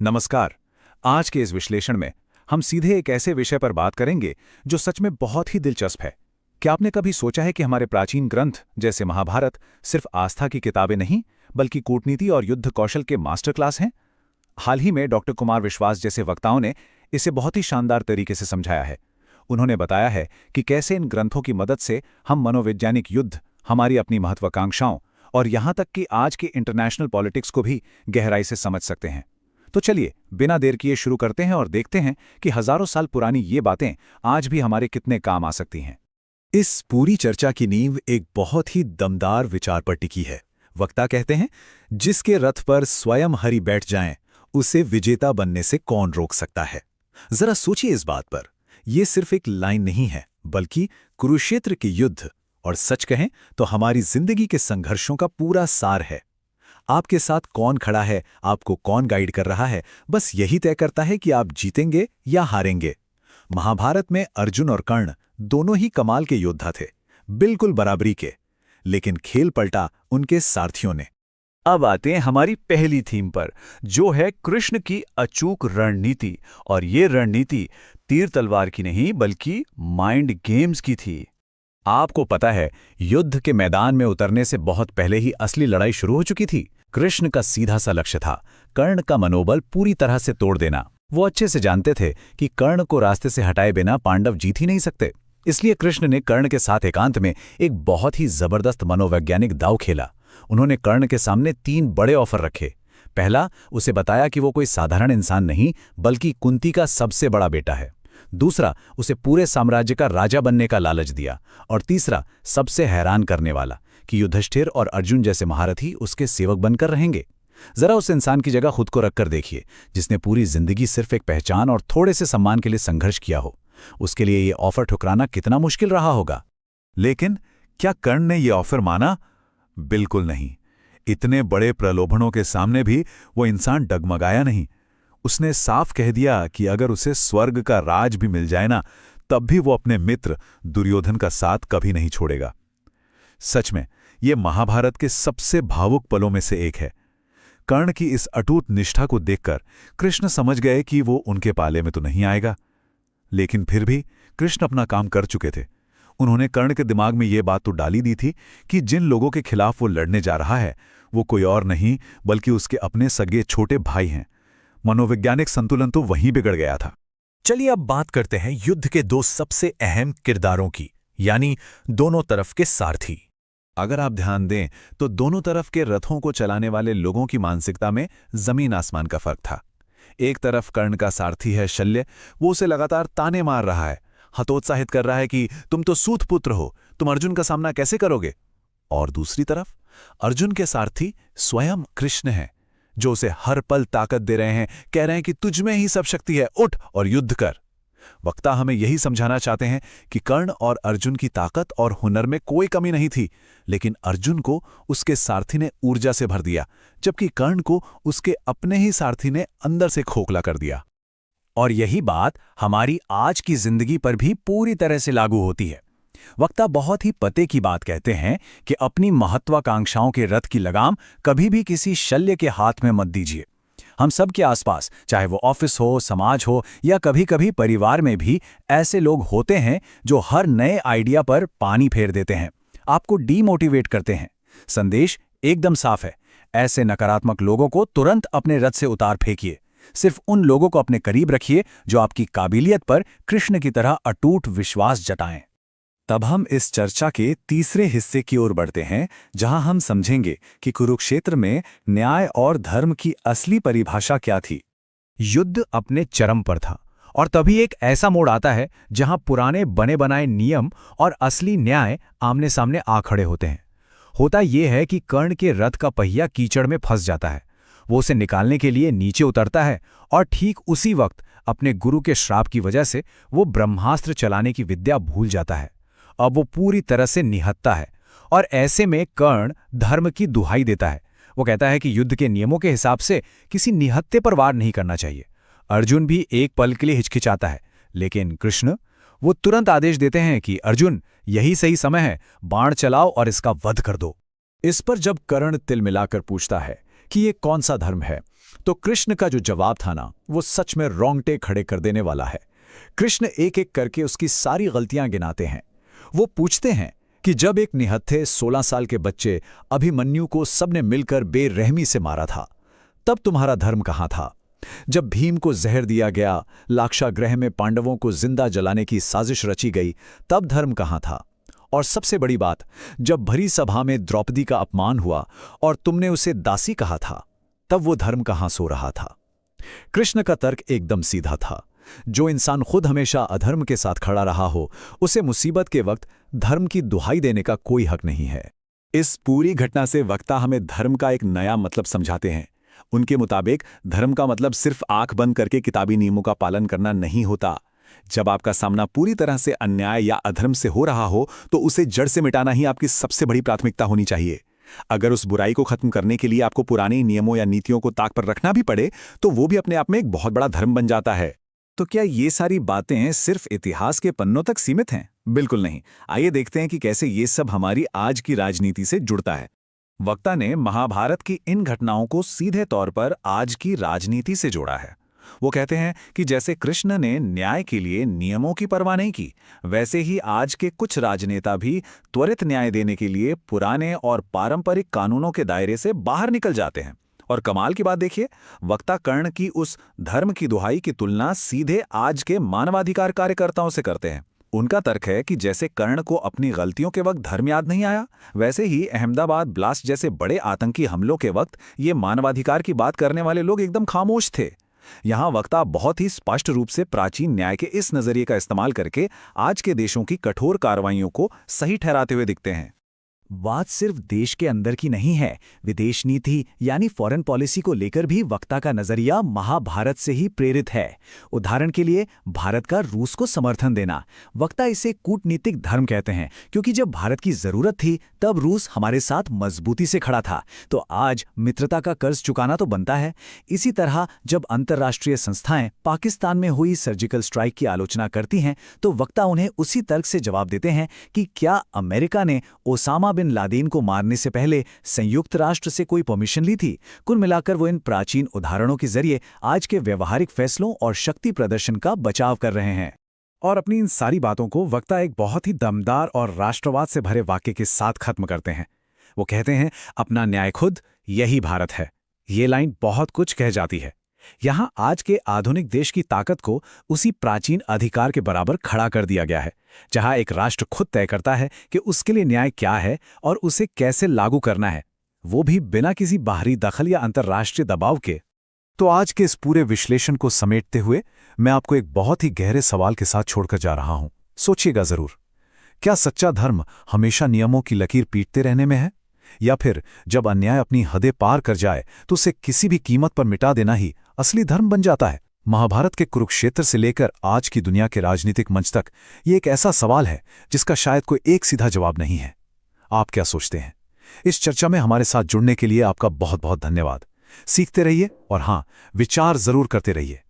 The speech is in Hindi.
नमस्कार। आज के इस विश्लेषण में हम सीधे एक ऐसे विषय पर बात करेंगे जो सच में बहुत ही दिलचस्प है। क्या आपने कभी सोचा है कि हमारे प्राचीन ग्रंथ जैसे महाभारत सिर्फ आस्था की किताबें नहीं बल्कि कूटनीति और युद्ध कौशल के मास्टर क्लास हैं? हाल ही में डॉक्टर कुमार विश्वास जैसे वक्ताओं ने इसे बहुत ही शानदार तरीके से समझाया है। उन्होंने बताया है कि कैसे इन ग्रंथों की मदद से हम मनोवैज्ञानिक युद्ध, हमारी अपनी महत्वाकांक्षाओं और यहाँ तक कि आज के इंटरनेशनल पॉलिटिक्स को भी गहराई से समझ सकते हैं। तो चलिए बिना देर किए शुरू करते हैं और देखते हैं कि हजारों साल पुरानी ये बातें आज भी हमारे कितने काम आ सकती हैं। इस पूरी चर्चा की नींव एक बहुत ही दमदार विचार पर टिकी है। वक्ता कहते हैं, जिसके रथ पर स्वयं हरि बैठ जाएं, उसे विजेता बनने से कौन रोक सकता है। जरा सोचिए इस बात पर। यह सिर्फ एक लाइन नहीं है, बल्कि कुरुक्षेत्र के युद्ध और सच कहें तो हमारी जिंदगी के संघर्षों का पूरा सार है। आपके साथ कौन खड़ा है, आपको कौन गाइड कर रहा है, बस यही तय करता है कि आप जीतेंगे या हारेंगे। महाभारत में अर्जुन और कर्ण दोनों ही कमाल के योद्धा थे, बिल्कुल बराबरी के। लेकिन खेल पलटा उनके सारथियों ने। अब आते हैं हमारी पहली थीम पर, जो है कृष्ण की अचूक रणनीति। और ये रणनीति तीर तलवार की नहीं बल्कि माइंड गेम्स की थी। आपको पता है, युद्ध के मैदान में उतरने से बहुत पहले ही असली लड़ाई शुरू हो चुकी थी। कृष्ण का सीधा सा लक्ष्य था कर्ण का मनोबल पूरी तरह से तोड़ देना। वो अच्छे से जानते थे कि कर्ण को रास्ते से हटाए बिना पांडव जीत ही नहीं सकते। इसलिए कृष्ण ने कर्ण के साथ एकांत में एक बहुत ही जबरदस्त मनोवैज्ञानिक दांव खेला। उन्होंने कर्ण के सामने 3 बड़े ऑफर रखे। पहला, उसे बताया कि वो कोई साधारण इंसान नहीं बल्कि कुंती का सबसे बड़ा बेटा है। दूसरा, उसे पूरे साम्राज्य का राजा बनने का लालच दिया। और तीसरा, सबसे हैरान करने वाला, कि युधिष्ठिर और अर्जुन जैसे महारथी उसके सेवक बनकर रहेंगे। जरा उस इंसान की जगह खुद को रखकर देखिए, जिसने पूरी जिंदगी सिर्फ एक पहचान और थोड़े से सम्मान के लिए संघर्ष किया हो। उसके लिए ये ऑफर ठुकराना कितना मुश्किल रहा होगा। लेकिन क्या कर्ण ने ये ऑफर माना? बिल्कुल नहीं। इतने बड़े प्रलोभनों के सामने भी वो इंसान डगमगाया नहीं। उसने साफ कह दिया कि अगर उसे स्वर्ग का राज भी मिल जाए ना, तब भी वो अपने मित्र दुर्योधन का साथ कभी नहीं छोड़ेगा। सच में ये महाभारत के सबसे भावुक पलों में से एक है। कर्ण की इस अटूट निष्ठा को देखकर कृष्ण समझ गए कि वो उनके पाले में तो नहीं आएगा। लेकिन फिर भी कृष्ण अपना काम कर चुके थे। उन्होंने कर्ण के दिमाग में ये बात तो डाली दी थी कि जिन लोगों के खिलाफ वो लड़ने जा रहा है वो कोई और नहीं बल्कि उसके अपने सगे छोटे भाई हैं। मनोवैज्ञानिक संतुलन तो वहीं बिगड़ गया था। चलिए अब बात करते हैं युद्ध के 2 सबसे अहम किरदारों की, यानी दोनों तरफ के सारथी। अगर आप ध्यान दें तो दोनों तरफ के रथों को चलाने वाले लोगों की मानसिकता में जमीन आसमान का फर्क था। एक तरफ कर्ण का सारथी है शल्य, वो उसे लगातार ताने मार रहा है, हतोत्साहित कर रहा है कि तुम तो सूत पुत्र हो, तुम अर्जुन का सामना कैसे करोगे। और दूसरी तरफ अर्जुन के सारथी स्वयं कृष्ण हैं, जो उसे हर पल ताकत दे रहे हैं, कह रहे हैं कि तुझ में ही सब शक्ति है, उठ और युद्ध कर। वक्ता हमें यही समझाना चाहते हैं कि कर्ण और अर्जुन की ताकत और हुनर में कोई कमी नहीं थी, लेकिन अर्जुन को उसके सारथी ने ऊर्जा से भर दिया, जबकि कर्ण को उसके अपने ही सारथी ने अंदर से खोखला कर दिया। और यही बात हमारी आज की जिंदगी पर भी पूरी तरह से लागू होती है। वक्ता बहुत ही पते की बात कहते हैं कि अपनी महत्वाकांक्षाओं के रथ की लगाम कभी भी किसी शल्य के हाथ में मत दीजिए। हम सब के आसपास, चाहे वो ऑफिस हो, समाज हो या कभी कभी परिवार में भी, ऐसे लोग होते हैं जो हर नए आइडिया पर पानी फेर देते हैं, आपको डीमोटिवेट करते हैं। संदेश एकदम साफ है, ऐसे नकारात्मक लोगों को तुरंत अपने रथ से उतार फेंकिए। सिर्फ उन लोगों को अपने करीब रखिए जो आपकी काबिलियत पर कृष्ण की तरह अटूट विश्वास जताएं। तब हम इस चर्चा के तीसरे हिस्से की ओर बढ़ते हैं, जहां हम समझेंगे कि कुरुक्षेत्र में न्याय और धर्म की असली परिभाषा क्या थी। युद्ध अपने चरम पर था और तभी एक ऐसा मोड़ आता है जहां पुराने बने बनाए नियम और असली न्याय आमने सामने आ खड़े होते हैं। होता यह है कि कर्ण के रथ का पहिया कीचड़ में फंस जाता है। वो उसे निकालने के लिए नीचे उतरता है और ठीक उसी वक्त अपने गुरु के श्राप की वजह से वो ब्रह्मास्त्र चलाने की विद्या भूल जाता है। अब वो पूरी तरह से निहत्ता है और ऐसे में कर्ण धर्म की दुहाई देता है। वो कहता है कि युद्ध के नियमों के हिसाब से किसी निहत्ते पर वार नहीं करना चाहिए। अर्जुन भी एक पल के लिए हिचकिचाता है, लेकिन कृष्ण वो तुरंत आदेश देते हैं कि अर्जुन, यही सही समय है, बाण चलाओ और इसका वध कर दो। इस पर जब कर्ण तिल मिलाकर पूछता है कि ये कौन सा धर्म है, तो कृष्ण का जो जवाब था ना, वो सच में रोंगटे खड़े कर देने वाला है। कृष्ण एक एक करके उसकी सारी गलतियां गिनाते हैं। वो पूछते हैं कि जब एक निहत्थे 16 साल के बच्चे अभिमन्यु को सबने मिलकर बेरहमी से मारा था, तब तुम्हारा धर्म कहाँ था? जब भीम को जहर दिया गया, लाक्षागृह में पांडवों को जिंदा जलाने की साजिश रची गई, तब धर्म कहाँ था? और सबसे बड़ी बात, जब भरी सभा में द्रौपदी का अपमान हुआ और तुमने उसे दासी कहा था, तब वो धर्म कहाँ सो रहा था? कृष्ण का तर्क एकदम सीधा था। जो इंसान खुद हमेशा अधर्म के साथ खड़ा रहा हो, उसे मुसीबत के वक्त धर्म की दुहाई देने का कोई हक नहीं है। इस पूरी घटना से वक्ता हमें धर्म का एक नया मतलब समझाते हैं। उनके मुताबिक धर्म का मतलब सिर्फ आंख बंद करके किताबी नियमों का पालन करना नहीं होता। जब आपका सामना पूरी तरह से अन्याय या अधर्म से हो रहा हो, तो उसे जड़ से मिटाना ही आपकी सबसे बड़ी प्राथमिकता होनी चाहिए। अगर उस बुराई को खत्म करने के लिए आपको पुराने नियमों या नीतियों को ताक पर रखना भी पड़े, तो वो भी अपने आप में एक बहुत बड़ा धर्म बन जाता है। तो क्या ये सारी बातें सिर्फ इतिहास के पन्नों तक सीमित हैं? बिल्कुल नहीं। आइए देखते हैं कि कैसे ये सब हमारी आज की राजनीति से जुड़ता है। वक्ता ने महाभारत की इन घटनाओं को सीधे तौर पर आज की राजनीति से जोड़ा है। वो कहते हैं कि जैसे कृष्ण ने न्याय के लिए नियमों की परवाह नहीं की, वैसे ही आज के कुछ राजनेता भी त्वरित न्याय देने के लिए पुराने और पारंपरिक कानूनों के दायरे से बाहर निकल जाते हैं। और कमाल की बात देखिए, वक्ता कर्ण की उस धर्म की दुहाई की तुलना सीधे आज के मानवाधिकार कार्यकर्ताओं से करते हैं। उनका तर्क है कि जैसे कर्ण को अपनी गलतियों के वक्त धर्म याद नहीं आया, वैसे ही अहमदाबाद ब्लास्ट जैसे बड़े आतंकी हमलों के वक्त ये मानवाधिकार की बात करने वाले लोग एकदम खामोश थे। यहां वक्ता बहुत ही स्पष्ट रूप से प्राचीन न्याय के इस नजरिए का इस्तेमाल करके आज के देशों की कठोर कार्रवाइयों को सही ठहराते हुए दिखते हैं। बात सिर्फ देश के अंदर की नहीं है। विदेश नीति यानी फॉरेन पॉलिसी को लेकर भी वक्ता का नजरिया महाभारत से ही प्रेरित है। उदाहरण के लिए भारत का रूस को समर्थन देना। वक्ता इसे कूटनीतिक धर्म कहते हैं, क्योंकि जब भारत की जरूरत थी तब रूस हमारे साथ मजबूती से खड़ा था, तो आज मित्रता का कर्ज चुकाना तो बनता है। इसी तरह जब अंतर्राष्ट्रीय संस्थाएं पाकिस्तान में हुई सर्जिकल स्ट्राइक की आलोचना करती हैं, तो वक्ता उन्हें उसी तर्क से जवाब देते हैं कि क्या अमेरिका ने ओसामा बिन लादेन को मारने से पहले संयुक्त राष्ट्र से कोई परमिशन ली थी? कुल मिलाकर वो इन प्राचीन उदाहरणों के जरिए आज के व्यवहारिक फैसलों और शक्ति प्रदर्शन का बचाव कर रहे हैं। और अपनी इन सारी बातों को वक्ता एक बहुत ही दमदार और राष्ट्रवाद से भरे वाक्य के साथ खत्म करते हैं। वो कहते हैं, अपना न्याय खुद, यही भारत है। ये लाइन बहुत कुछ कह जाती है। यहां आज के आधुनिक देश की ताकत को उसी प्राचीन अधिकार के बराबर खड़ा कर दिया गया है, जहां एक राष्ट्र खुद तय करता है कि उसके लिए न्याय क्या है और उसे कैसे लागू करना है, वो भी बिना किसी बाहरी दखल या अंतर्राष्ट्रीय दबाव के। तो आज के इस पूरे विश्लेषण को समेटते हुए मैं आपको एक बहुत ही गहरे सवाल के साथ छोड़कर जा रहा हूं। सोचिएगा जरूर, क्या सच्चा धर्म हमेशा नियमों की लकीर पीटते रहने में है, या फिर जब अन्याय अपनी हदें पार कर जाए तो उसे किसी भी कीमत पर मिटा देना ही असली धर्म बन जाता है? महाभारत के कुरुक्षेत्र से लेकर आज की दुनिया के राजनीतिक मंच तक ये एक ऐसा सवाल है जिसका शायद कोई एक सीधा जवाब नहीं है। आप क्या सोचते हैं? इस चर्चा में हमारे साथ जुड़ने के लिए आपका बहुत बहुत धन्यवाद। सीखते रहिए और हां, विचार जरूर करते रहिए।